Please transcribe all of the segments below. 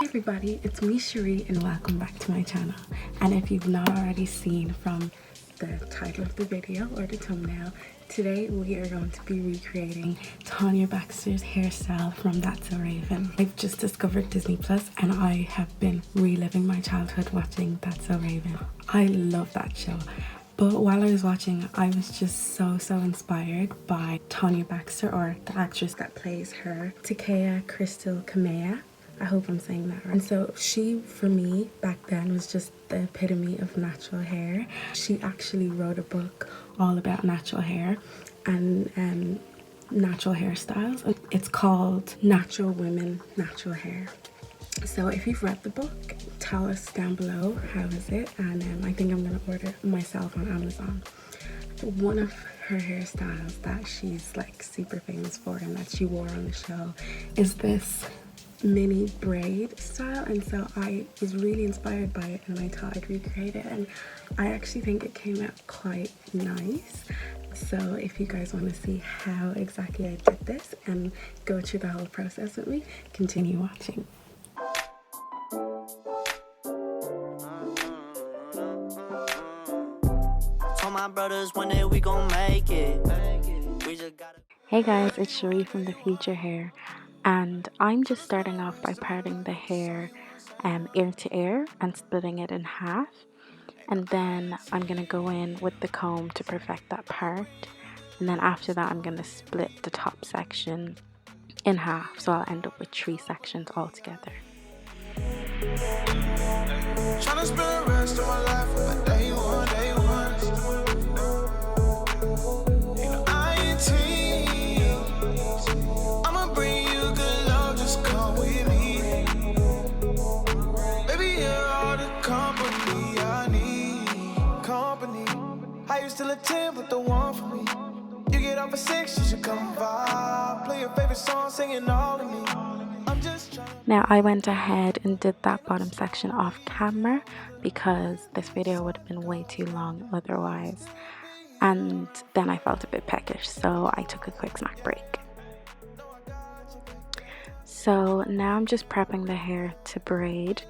everybody, it's me Cherie and welcome back to my channel. And if you've not already seen from the title of the video or the thumbnail, today we are going to be recreating Tanya Baxter's hairstyle from That's a Raven. I've just discovered Disney Plus and I have been reliving my childhood watching That's a Raven. I love that show. But while I was watching, I was just so inspired by Tanya Baxter, or the actress that plays her, T'Keyah Crystal Keymah. I hope I'm saying that right. And so she, for me, back then was just the epitome of natural hair. She actually wrote a book all about natural hair and natural hairstyles. It's called Natural Women, Natural Hair. So if you've read the book, tell us down below how is it, and I think I'm going to order it myself on Amazon. One of her hairstyles that she's like super famous for and that she wore on the show is this mini braid style, and so I was really inspired by it and I thought I'd recreate it, and I actually think it came out quite nice. So if you guys want to see how exactly I did this and go through the whole process with me, continue watching. Brothers, one day we gon' make it. We just gotta... Hey guys, it's Cherie from The Future Hair, and I'm just starting off by parting the hair ear to ear and splitting it in half, and then I'm gonna go in with the comb to perfect that part, and then after that I'm gonna split the top section in half, so I'll end up with 3 sections all together. Tryna spend the rest of my life with my day one. I'ma bring you good love, just come with me. Baby, you're all the company I need. Company. I used to let 10, but the one for me. You get off at 6, you should come vibe. Play your favorite song, singing all of me. I'm just trying. Now I went ahead and did that bottom section off camera because this video would have been way too long otherwise, and then I felt a bit peckish, so I took a quick snack break. So now I'm just prepping the hair to braid,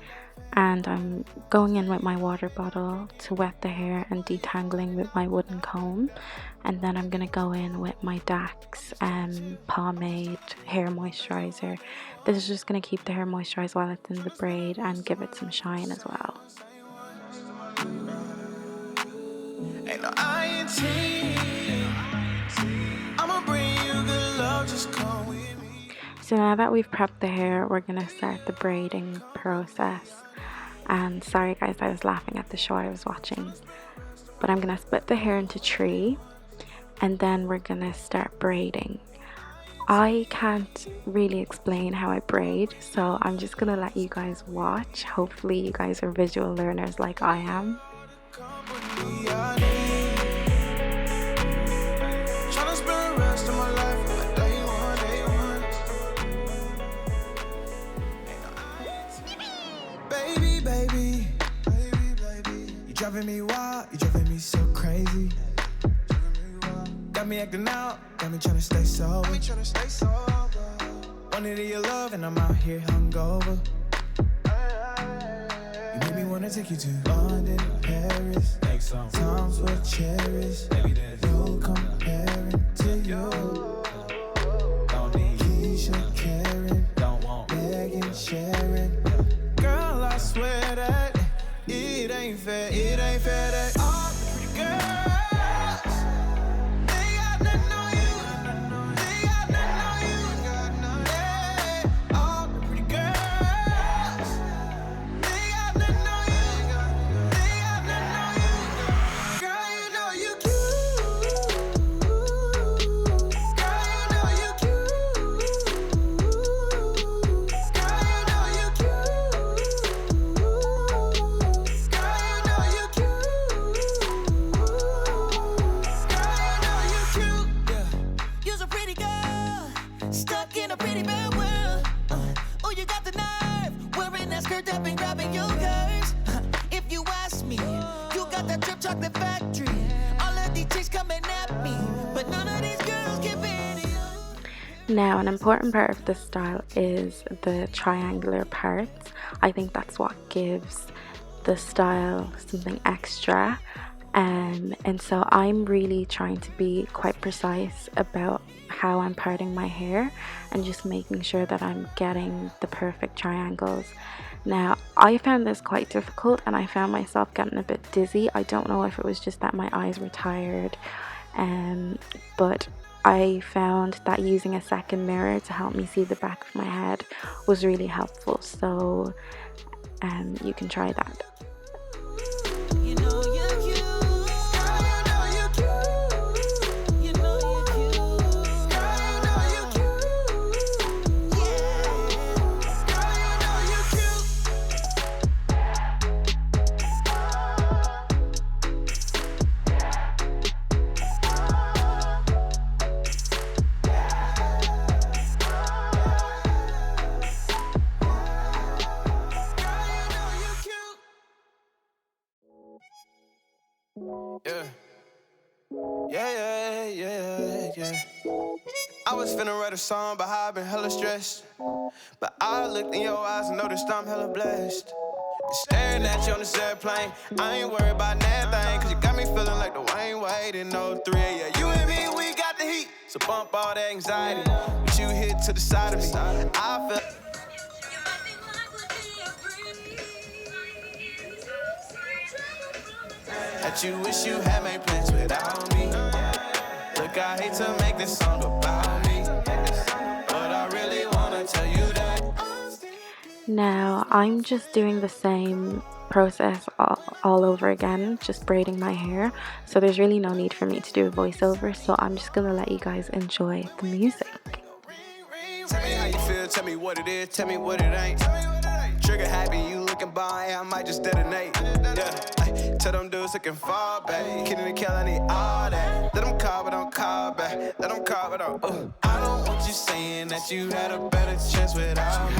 and I'm going in with my water bottle to wet the hair and detangling with my wooden comb, and then I'm going to go in with my Dax Pomade hair moisturizer. This is just going to keep the hair moisturized while it's in the braid and give it some shine as well. Ain't no I'ma bring you good love, just come with me. So now that we've prepped the hair, we're going to start the braiding process. And sorry guys, I was laughing at the show I was watching. But I'm going to split the hair into 3, and then we're going to start braiding. I can't really explain how I braid, so I'm just going to let you guys watch. Hopefully you guys are visual learners like I am. Baby, you driving me wild, you driving me so crazy. Got me acting out, got me trying to stay sober. Wanted your love and I'm out here hungover. You made me wanna take you to London, Paris. Times were cherished. No comparing to you. Keisha, Karen, Megan, Sharon. Girl, I swear that it ain't fair that all the pretty girls, they got nothing on you. They got nothing on you. Yeah, all the pretty girls, they got nothing on you. They got nothing on you. Girl, you know you cute. Girl, Now, an important part of this style is the triangular parts. I think that's what gives the style something extra. And so I'm really trying to be quite precise about how I'm parting my hair and just making sure that I'm getting the perfect triangles. Now, I found this quite difficult and I found myself getting a bit dizzy. I don't know if it was just that my eyes were tired, but I found that using a second mirror to help me see the back of my head was really helpful. So you can try that. Yeah. I was finna write a song about how I've been hella stressed, but I looked in your eyes and noticed I'm hella blessed. Staring at you on this airplane, I ain't worried about nothing, cause you got me feeling like the Wayne Wade in 03. Yeah, you and me, we got the heat, so bump all that anxiety. But you hit to the side of me, I feel that you wish you had made plans without me. Look, I hate to make this song about me, but I really wanna tell you that. Now I'm just doing the same process all over again, just braiding my hair. So there's really no need for me to do a voiceover, so I'm just gonna let you guys enjoy the music. Tell me how you feel, tell me what it is, tell me what it ain't. Trigger happy, you looking by, I might just detonate. Yeah, tell them dudes looking far back. Kidding and kill, I need all that. Let them call, but don't call back. Let them call, but don't. I don't want you saying that you had a better chance without me.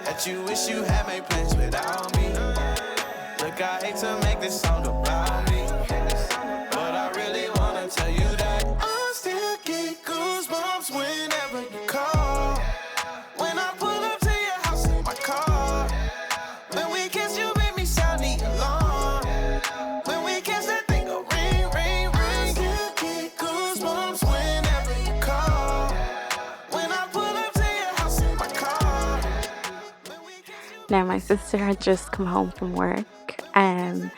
That you wish you had made plans without me. Look, I hate to make this song about me, but I really wanna tell you that I still get goosebumps whenever you call. When I pull up to your house in my car. When we kiss, you make me sound the alarm. When we kiss, that thing go ring, ring, ring. Still get goosebumps whenever you call. When I pull up to your house in my car. Now my sister had just come home from work and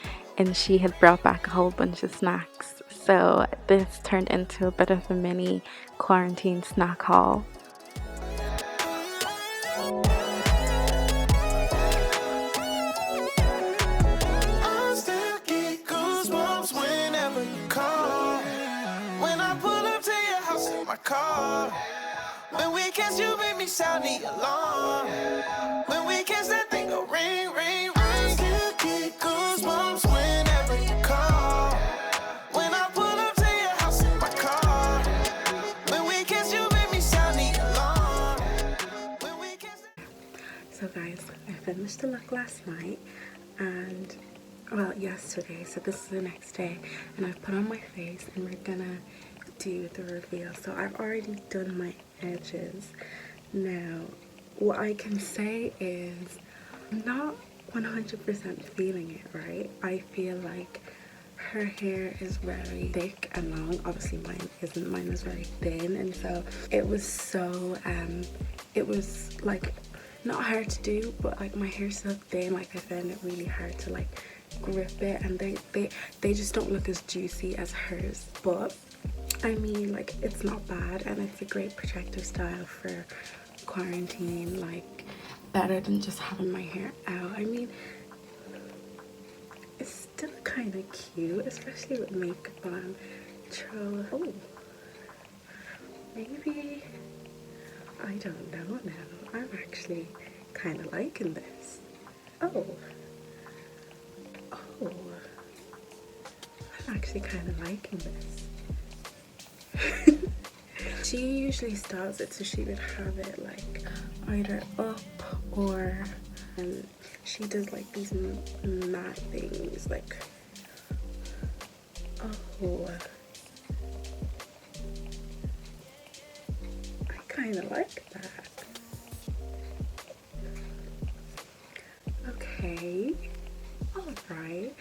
she had brought back a whole bunch of snacks, so this turned into a bit of a mini quarantine snack haul. I still get goosebumps whenever you call. When I pull up to your house in my car. When we kiss, you make me sound the alarm. When we kiss, that thing go ring, ring, ring. I still get goosebumps whenever you call. When I pull up to your house in my car. When we kiss, you make me sound the alarm. When we kiss. So guys, I finished the look last night and well yesterday, so this is the next day, and I've put on my face and we're gonna do the reveal. So I've already done my edges. Now what I can say is I'm not 100% feeling it, right? I feel like her hair is very thick and long. Obviously mine isn't, mine is very thin, and so it was it was like not hard to do, but like my hair's so thin, like I found it really hard to like grip it, and they just don't look as juicy as hers. But I mean, like, it's not bad, and it's a great protective style for quarantine, like better than just having my hair out. I mean, it's still kind of cute, especially with makeup on. Oh, maybe, I don't know now. I'm actually kind of liking this. Oh, I'm actually kind of liking this. She usually styles it so she would have it like either up or she does like these matte things like I kind of like that. Okay, all right.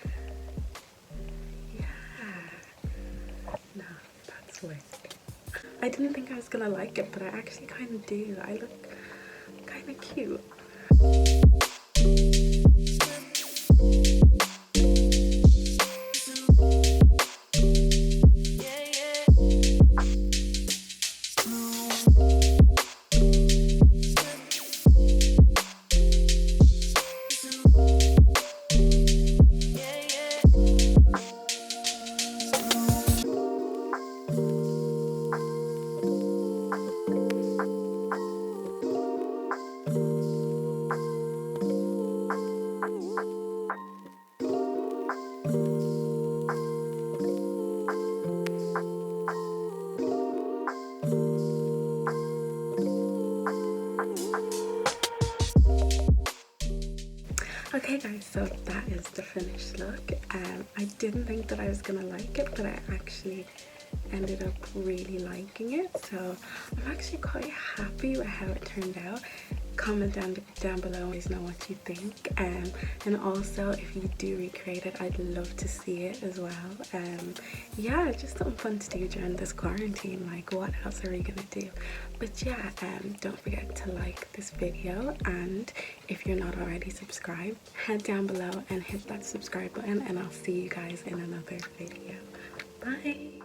Yeah, no, that's weird. I didn't think I was gonna like it, but I actually kind of do. I look kind of cute. Okay guys, so that is the finished look. I didn't think that I was gonna like it, but I actually ended up really liking it, so I'm actually quite happy with how it turned out. Comment down below, always know what you think, and also if you do recreate it, I'd love to see it as well. Yeah, just something fun to do during this quarantine. Like, what else are we gonna do? But yeah, don't forget to like this video, and if you're not already subscribed, head down below and hit that subscribe button, and I'll see you guys in another video. Bye.